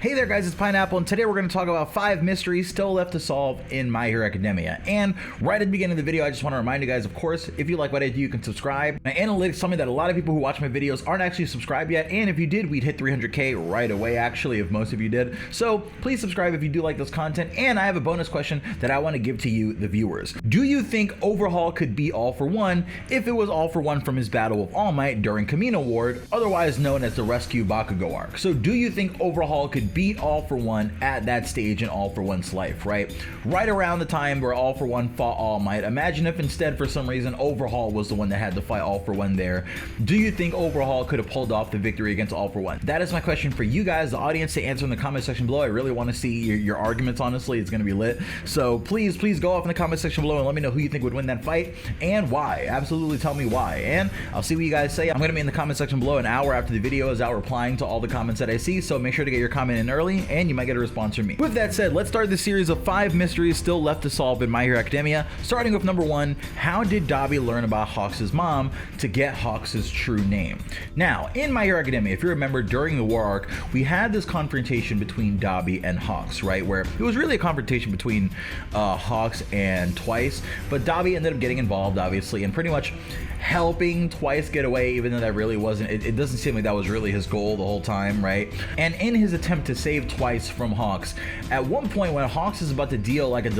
Hey there guys, it's Pineapple, and today we're going to talk about 5 mysteries still left to solve in My Hero Academia. And right at the beginning of the video, I just want to remind you guys, of course, if you like what I do, you can subscribe. My analytics tell me that a lot of people who watch my videos aren't actually subscribed yet, and if you did, we'd hit 300k right away, actually, if most of you did. So please subscribe if you do like this content, and I have a bonus question that I want to give to you, the viewers. Do you think Overhaul could beat All For One if it was All For One from his battle with All Might during Camino Ward, otherwise known as the Rescue Bakugo arc? So do you think Overhaul could beat All For One at that stage in All For One's life, right? Right around the time where All For One fought All Might. Imagine if instead, for some reason, Overhaul was the one that had to fight All For One there. Do you think Overhaul could have pulled off the victory against All For One? That is my question for you guys, the audience, to answer in the comment section below. I really want to see your arguments, honestly. It's going to be lit. So please go off in the comment section below and let me know who you think would win that fight and why. Absolutely tell me why. And I'll see what you guys say. I'm going to be in the comment section below an hour after the video is out, replying to all the comments that I see. So make sure to get your comment in early, and you might get a response from me. With that said, let's start the series of 5 mysteries still left to solve in My Hero Academia, starting with number 1. How did Dabi learn about Hawks' mom to get Hawks' true name? Now, in My Hero Academia, if you remember, during the war arc, we had this confrontation between Dabi and Hawks, right? Where it was really a confrontation between Hawks and Twice, but Dabi ended up getting involved, obviously, and pretty much helping Twice get away, even though that really wasn't, it doesn't seem like that was really his goal the whole time, right? And in his attempt to save Twice from Hawks, at one point when Hawks is about to deal like a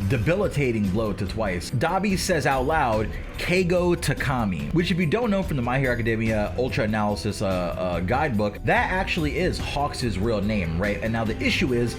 debilitating blow to Twice, Dabi says out loud, Keigo Takami, which, if you don't know from the My Hero Academia Ultra Analysis guidebook, that actually is Hawks' real name, right? And now the issue is,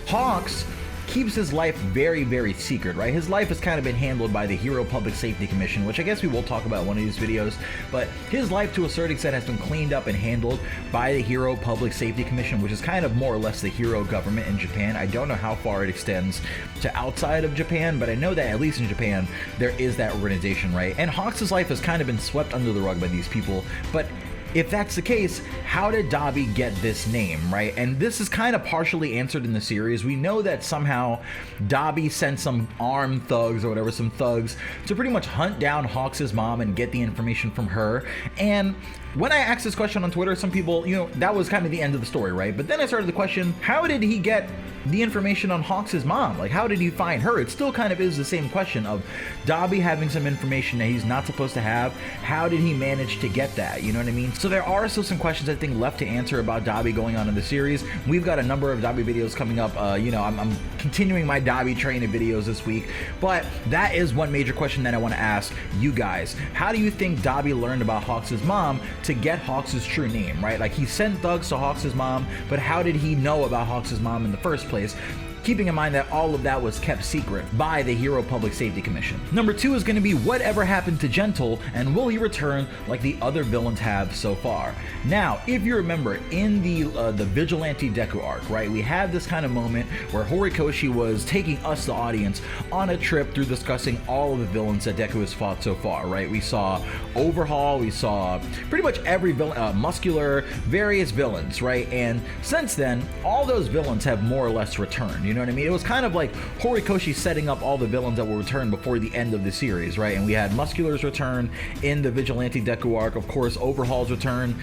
Hawks keeps his life very, very secret, right? His life has kind of been handled by the Hero Public Safety Commission, which I guess we will talk about in one of these videos, but his life to a certain extent has been cleaned up and handled by the Hero Public Safety Commission, which is kind of more or less the hero government in Japan. I don't know how far it extends to outside of Japan, but I know that at least in Japan, there is that organization, right? And Hawks' life has kind of been swept under the rug by these people, but if that's the case, how did Dabi get this name, right? And this is kind of partially answered in the series. We know that somehow Dabi sent some armed thugs or whatever, some thugs, to pretty much hunt down Hawks' mom and get the information from her. And when I asked this question on Twitter, some people, that was kind of the end of the story, right? But then I started the question, how did he get the information on Hawks' mom? Like, how did he find her? It still kind of is the same question of Dabi having some information that he's not supposed to have. How did he manage to get that? You know what I mean? So there are still some questions, I think, left to answer about Dabi going on in the series. We've got a number of Dabi videos coming up. I'm continuing my Dabi train of videos this week, but that is one major question that I want to ask you guys. How do you think Dabi learned about Hawks' mom to get Hawks' true name, right? Like, he sent thugs to Hawks' mom, but how did he know about Hawks' mom in the first place? Keeping in mind that all of that was kept secret by the Hero Public Safety Commission. Number 2 is going to be, whatever happened to Gentle, and will he return like the other villains have so far? Now, if you remember, in the Vigilante Deku arc, right, we had this kind of moment where Horikoshi was taking us, the audience, on a trip through discussing all of the villains that Deku has fought so far, right? We saw Overhaul, we saw pretty much every villain, Muscular, various villains, right? And since then, all those villains have more or less returned. You know what I mean? It was kind of like Horikoshi setting up all the villains that will return before the end of the series, right? And we had Muscular's return in the Vigilante Deku arc, of course, Overhaul's return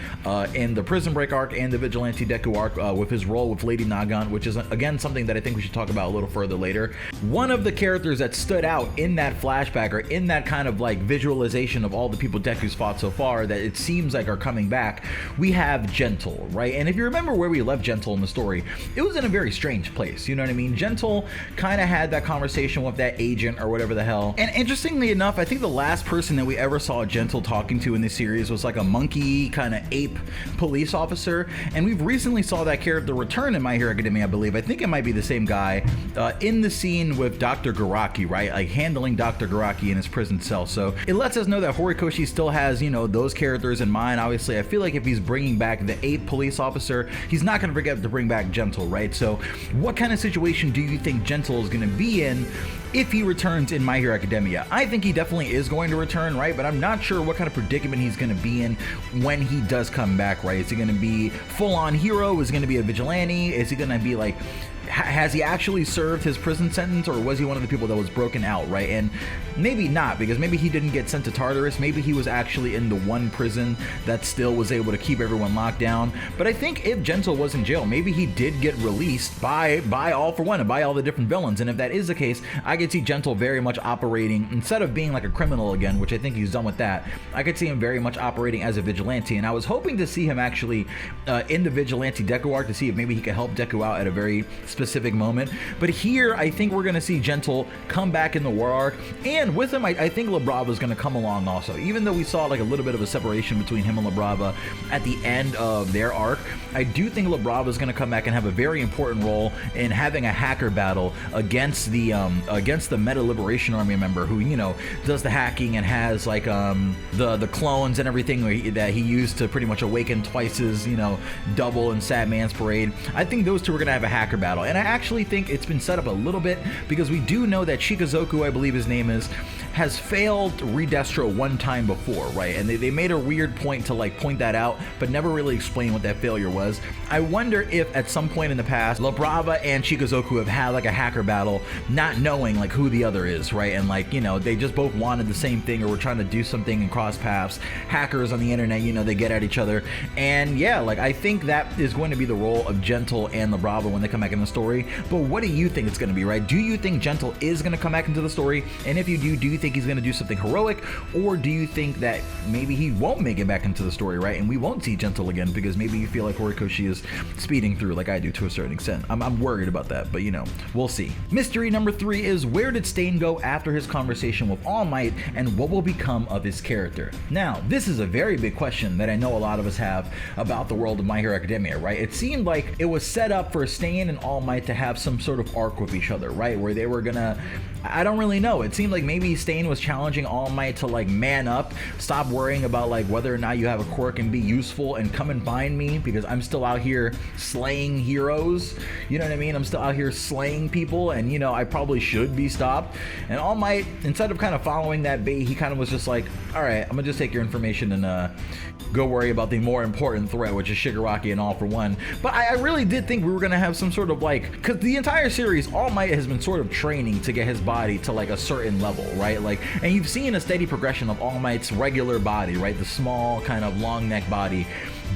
in the Prison Break arc and the Vigilante Deku arc with his role with Lady Nagan, which is, again, something that I think we should talk about a little further later. One of the characters that stood out in that flashback, or in that kind of like visualization of all the people Deku's fought so far that it seems like are coming back, we have Gentle, right? And if you remember where we left Gentle in the story, it was in a very strange place, you know what I mean? Gentle kind of had that conversation with that agent or whatever the hell. And interestingly enough, I think the last person that we ever saw Gentle talking to in this series was like a monkey kind of ape police officer. And we've recently saw that character return in My Hero Academia, I believe. I think it might be the same guy in the scene with Dr. Garaki, right? Like handling Dr. Garaki in his prison cell. So it lets us know that Horikoshi still has, those characters in mind. Obviously, I feel like if he's bringing back the ape police officer, he's not going to forget to bring back Gentle, right? So what kind of situation situation do you think Gentle is going to be in if he returns in My Hero Academia? I think he definitely is going to return, right? But I'm not sure what kind of predicament he's going to be in when he does come back, right? Is he going to be full-on hero? Is he going to be a vigilante? Is he going to be like... has he actually served his prison sentence, or was he one of the people that was broken out, right? And maybe not, because maybe he didn't get sent to Tartarus. Maybe he was actually in the one prison that still was able to keep everyone locked down. But I think if Gentle was in jail, maybe he did get released by All For One and by all the different villains. And if that is the case, I could see Gentle very much operating, instead of being like a criminal again, which I think he's done with that, I could see him very much operating as a vigilante. And I was hoping to see him actually in the vigilante Deku arc, to see if maybe he could help Deku out at a very specific moment. But here I think we're going to see Gentle come back in the war arc, and with him I think La Brava is going to come along also. Even though we saw like a little bit of a separation between him and La Brava at the end of their arc, I do think La Brava is going to come back and have a very important role in having a hacker battle against the Meta Liberation Army member who, you know, does the hacking and has like the clones and everything that he used to pretty much awaken Twice's, you know, double in Sad Man's Parade. I think those two are going to have a hacker battle, and I actually think it's been set up a little bit, because we do know that Shikazoku, I believe his name is, has failed Redestro one time before, right? And they made a weird point to like point that out, but never really explain what that failure was. I wonder if at some point in the past, La Brava and Shikazoku have had like a hacker battle, not knowing like who the other is, right? And like, you know, they just both wanted the same thing, or were trying to do something and cross paths. Hackers on the internet, you know, they get at each other. And yeah, like I think that is going to be the role of Gentle and La Brava when they come back in the story. But what do you think it's going to be, right? Do you think Gentle is going to come back into the story? And if you do you think he's going to do something heroic, or do you think that maybe he won't make it back into the story, right? And we won't see Gentle again, because maybe you feel like Horikoshi is speeding through like I do to a certain extent. I'm worried about that, but you know, we'll see. Mystery number 3 is, where did Stain go after his conversation with All Might, and what will become of his character? Now, this is a very big question that I know a lot of us have about the world of My Hero Academia, right? It seemed like it was set up for Stain and All Might to have some sort of arc with each other, right? Where they were gonna, I don't really know. It seemed like maybe Stain was challenging All Might to like man up, stop worrying about like whether or not you have a quirk, and be useful, and come and find me, because I'm still out here slaying heroes. You know what I mean? I'm still out here slaying people, and you know, I probably should be stopped. And All Might, instead of kind of following that bait, he kind of was just like, all right, I'm gonna just take your information and go worry about the more important threat, which is Shigaraki and All For One. But I really did think we were gonna have some sort of like, because the entire series, All Might has been sort of training to get his body to like a certain level, right? Like, and you've seen a steady progression of All Might's regular body, right? The small kind of long neck body,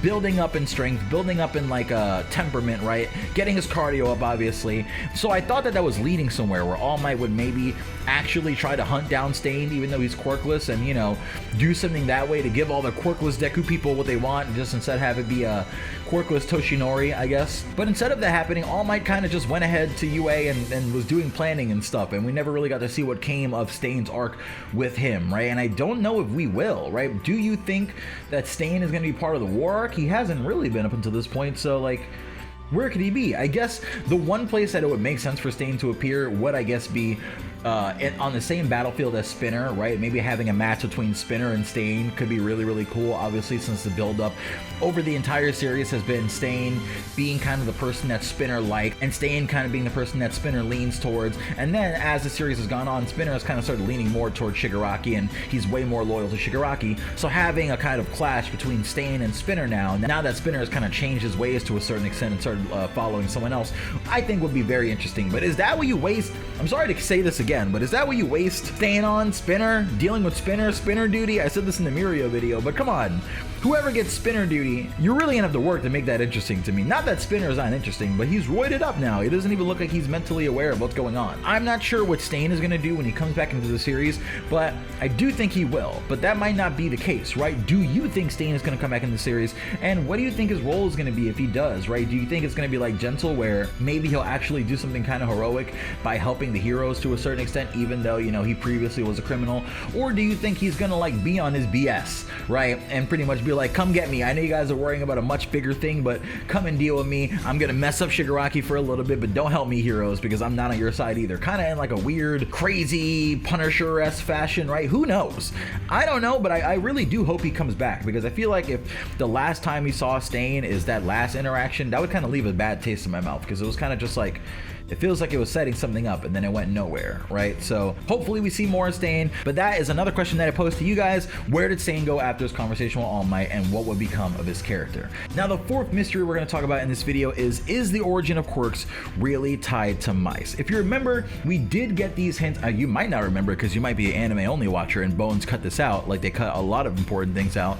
building up in strength, building up in like temperament, right? Getting his cardio up, obviously. So I thought that was leading somewhere, where All Might would maybe actually try to hunt down Stain, even though he's quirkless, and you know, do something that way to give all the quirkless Deku people what they want, and just instead have it be a quirkless Toshinori, I guess. But instead of that happening, All Might kind of just went ahead to UA and was doing planning and stuff, and we never really got to see what came of Stain's arc with him, right? And I don't know if we will, right? Do you think that Stain is going to be part of the war arc? He hasn't really been up until this point, so like, where could he be? I guess the one place that it would make sense for Stain to appear would, I guess, be on the same battlefield as Spinner, right? Maybe having a match between Spinner and Stain could be really, really cool, obviously, since the build-up over the entire series has been Stain being kind of the person that Spinner liked, and Stain kind of being the person that Spinner leans towards. And then as the series has gone on, Spinner has kind of started leaning more towards Shigaraki, and he's way more loyal to Shigaraki. So having a kind of clash between Stain and Spinner now that Spinner has kind of changed his ways to a certain extent and started following someone else, I think would be very interesting. But is that what you waste? I'm sorry to say this again, but is that what you waste Stain on? Spinner? Dealing with Spinner duty? I said this in the Mirio video, but come on. Whoever gets Spinner duty, you're really gonna have to work to make that interesting to me. Not that Spinner is not interesting, but he's roided up now. He doesn't even look like he's mentally aware of what's going on. I'm not sure what Stain is gonna do when he comes back into the series, but I do think he will. But that might not be the case, right? Do you think Stain is gonna come back in the series? And what do you think his role is gonna be if he does, right? Do you think it's gonna be like Gentle, where maybe he'll actually do something kind of heroic by helping the heroes to a certain extent, even though, you know, he previously was a criminal? Or do you think he's gonna like be on his BS, right? And pretty much be be like, come get me. I know you guys are worrying about a much bigger thing, but come and deal with me. I'm gonna mess up Shigaraki for a little bit, but don't help me, heroes, because I'm not on your side either. Kind of in like a weird, crazy Punisher-esque fashion, right? Who knows? I don't know, but I really do hope he comes back, because I feel like if the last time we saw Stain is that last interaction, that would kind of leave a bad taste in my mouth, because it was kind of just like, it feels like it was setting something up and then it went nowhere, right? So hopefully we see more of Stain, but that is another question that I posed to you guys. Where did Stain go after his conversation with All Might, and what would become of his character? Now, the fourth mystery we're going to talk about in this video is the origin of Quirks really tied to mice? If you remember, we did get these hints. You might not remember because you might be an anime only watcher and Bones cut this out, like they cut a lot of important things out.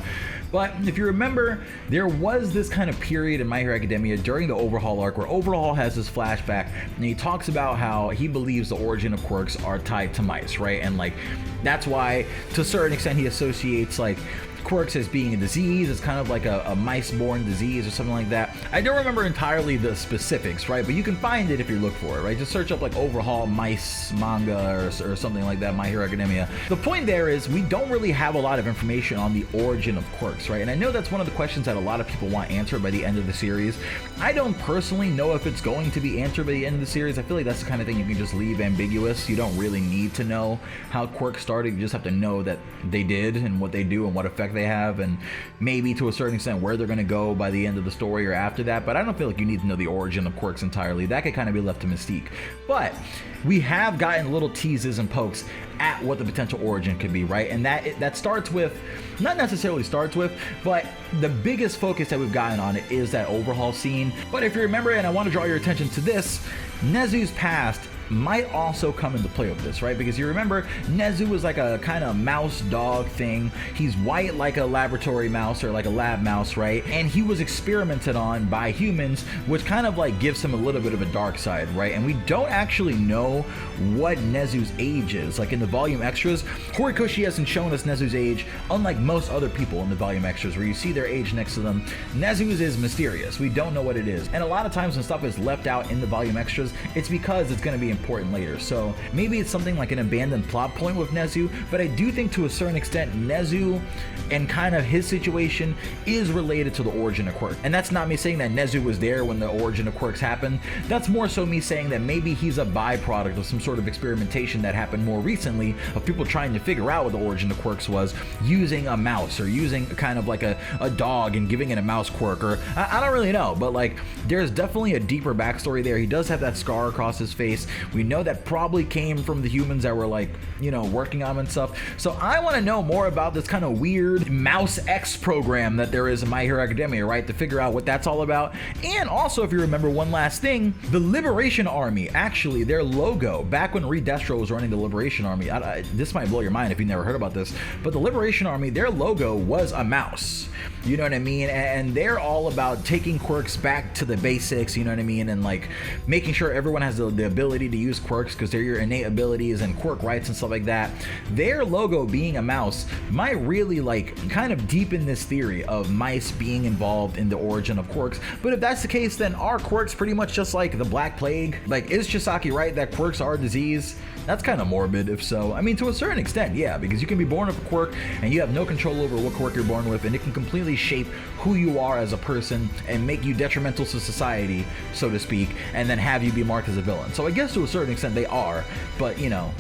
But if you remember, there was this kind of period in My Hero Academia during the Overhaul arc where Overhaul has this flashback and he talks about how he believes the origin of Quirks are tied to mice, right? And like, that's why to a certain extent he associates like Quirks as being a disease. It's kind of like a mice-born disease or something like that. I don't remember entirely the specifics, right? But you can find it if you look for it, right? Just search up like Overhaul mice manga or something like that, My Hero Academia. The point there is we don't really have a lot of information on the origin of Quirks, right? And I know that's one of the questions that a lot of people want answered by the end of the series. I don't personally know if it's going to be answered by the end of the series. I feel like that's the kind of thing you can just leave ambiguous. You don't really need to know how Quirks started. You just have to know that they did and what they do and what effect they have, and maybe to a certain extent where they're going to go by the end of the story or after that. But I don't feel like you need to know the origin of Quirks entirely. That could kind of be left to Mystique. But we have gotten little teases and pokes at what the potential origin could be, right? And that starts with, not necessarily starts with, but the biggest focus that we've gotten on it is that Overhaul scene. But if you remember, and I want to draw your attention to this, Nezu's past might also come into play with this, right? Because you remember, Nezu was like a kind of mouse dog thing. He's white like a laboratory mouse or like a lab mouse, right? And he was experimented on by humans, which kind of like gives him a little bit of a dark side, right? And we don't actually know what Nezu's age is. Like in the volume extras, Horikoshi hasn't shown us Nezu's age, unlike most other people in the volume extras where you see their age next to them. Nezu's is mysterious. We don't know what it is. And a lot of times when stuff is left out in the volume extras, it's because it's going to be important later. So maybe it's something like an abandoned plot point with Nezu, but I do think to a certain extent Nezu and kind of his situation is related to the origin of Quirks. And that's not me saying that Nezu was there when the origin of Quirks happened. That's more so me saying that maybe he's a byproduct of some sort of experimentation that happened more recently of people trying to figure out what the origin of Quirks was using a mouse or using kind of like a dog and giving it a mouse quirk, or I don't really know, but like there's definitely a deeper backstory there. He does have that scar across his face. We know that probably came from the humans that were like, you know, working on him and stuff. So I want to know more about this kind of weird Mouse X program that there is in My Hero Academia, right? To figure out what that's all about. And also, if you remember one last thing, the Liberation Army, actually their logo, back when Reed Destro was running the Liberation Army, this might blow your mind if you never heard about this, but the Liberation Army, their logo was a mouse. You know what I mean? And they're all about taking quirks back to the basics, you know what I mean? And like making sure everyone has the ability to use quirks because they're your innate abilities and quirk rights and stuff like that. Their logo being a mouse might really like kind of deepen this theory of mice being involved in the origin of quirks. But if that's the case, then are quirks pretty much just like the Black Plague? Like, is Chisaki right that quirks are a disease? That's kind of morbid if so. I mean, to a certain extent, yeah, because you can be born with a quirk and you have no control over what quirk you're born with, and it can completely shape who you are as a person and make you detrimental to society, so to speak, and then have you be marked as a villain. So I guess to a certain extent they are, but you know,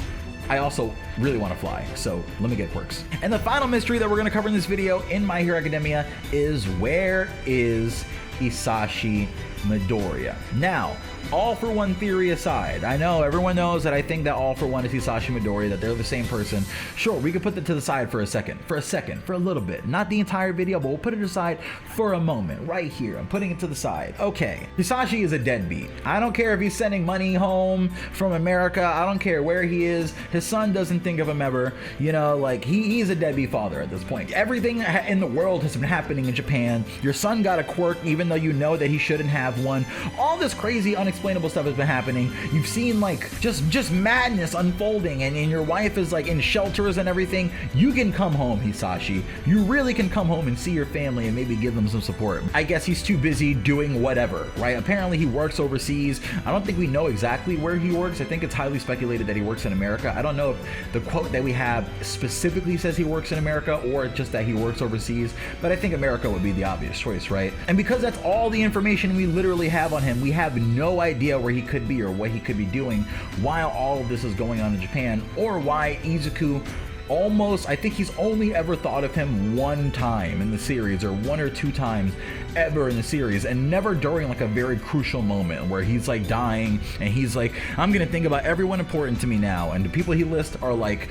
I also really want to fly, so let me get quirks. And the final mystery that we're going to cover in this video in My Hero Academia is, where is Hisashi Midoriya? Now, All For One theory aside, I know everyone knows that I think that All For One is Hisashi Midoriya, that they're the same person. Sure, we could put that to the side for a little bit. Not the entire video, but we'll put it aside for a moment, right here. I'm putting it to the side. Okay, Hisashi is a deadbeat. I don't care if he's sending money home from America. I don't care where he is. His son doesn't think of him ever. You know, like he's a deadbeat father at this point. Everything in the world has been happening in Japan. Your son got a quirk, even though you know that he shouldn't have. have one. All this crazy unexplainable stuff has been happening. You've seen like just madness unfolding, and your wife is like in shelters and everything. You can come home, Hisashi. You really can come home and see your family and maybe give them some support. I guess he's too busy doing whatever, right? Apparently he works overseas. I don't think we know exactly where he works. I think it's highly speculated that he works in America. I don't know if the quote that we have specifically says he works in America or just that he works overseas, but I think America would be the obvious choice, right? And because that's all the information we literally have on him, we have no idea where he could be or what he could be doing while all of this is going on in Japan, or why Izuku almost, I think he's only ever thought of him one time in the series, or one or two times ever in the series, and never during like a very crucial moment where he's like dying and he's like, I'm gonna think about everyone important to me now, and the people he lists are like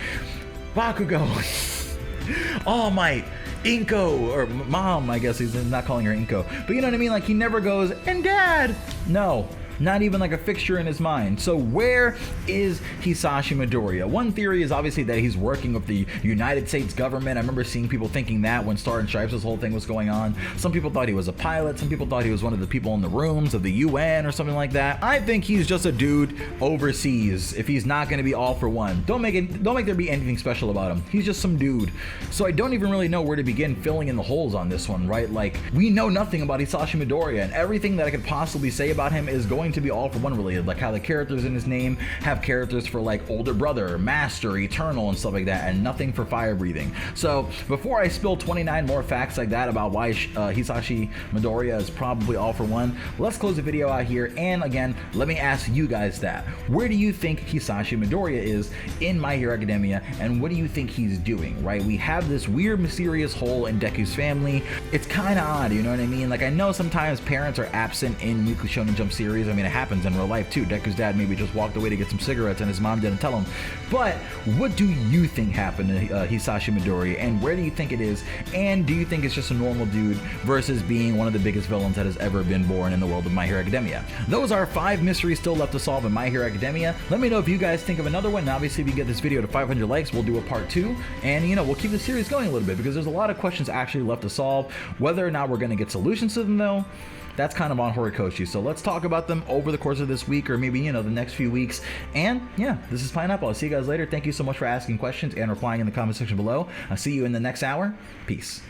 Bakugo, All Might, Inko, or Mom, I guess he's not calling her Inko, but you know what I mean, like he never goes, and Dad, no. Not even like a fixture in his mind. So where is Hisashi Midoriya? One theory is obviously that he's working with the United States government. I remember seeing people thinking that when Star and Stripes' whole thing was going on. Some people thought he was a pilot. Some people thought he was one of the people in the rooms of the UN or something like that. I think he's just a dude overseas. If he's not going to be all for one, don't make there be anything special about him. He's just some dude. So I don't even really know where to begin filling in the holes on this one, right? Like, we know nothing about Hisashi Midoriya, and everything that I could possibly say about him is going to be all for one related, like how the characters in his name have characters for like older brother, master, eternal, and stuff like that, and nothing for fire breathing. So before I spill 29 more facts like that about why Hisashi Midoriya is probably all for one, let's close the video out here. And again, let me ask you guys that. Where do you think Hisashi Midoriya is in My Hero Academia, and what do you think he's doing, right? We have this weird mysterious hole in Deku's family. It's kind of odd, you know what I mean? Like, I know sometimes parents are absent in Weekly Shonen Jump series. I mean, it happens in real life too. Deku's dad maybe just walked away to get some cigarettes and his mom didn't tell him. But what do you think happened to Hisashi Midoriya, and where do you think it is? And do you think it's just a normal dude versus being one of the biggest villains that has ever been born in the world of My Hero Academia? Those are 5 mysteries still left to solve in My Hero Academia. Let me know if you guys think of another one. And obviously, if you get this video to 500 likes, we'll do a part 2. And you know, we'll keep the series going a little bit because there's a lot of questions actually left to solve. Whether or not we're going to get solutions to them though, that's kind of on Horikoshi. So let's talk about them over the course of this week, or maybe, you know, the next few weeks. And yeah, this is Pineapple. I'll see you guys later. Thank you so much for asking questions and replying in the comment section below. I'll see you in the next hour. Peace.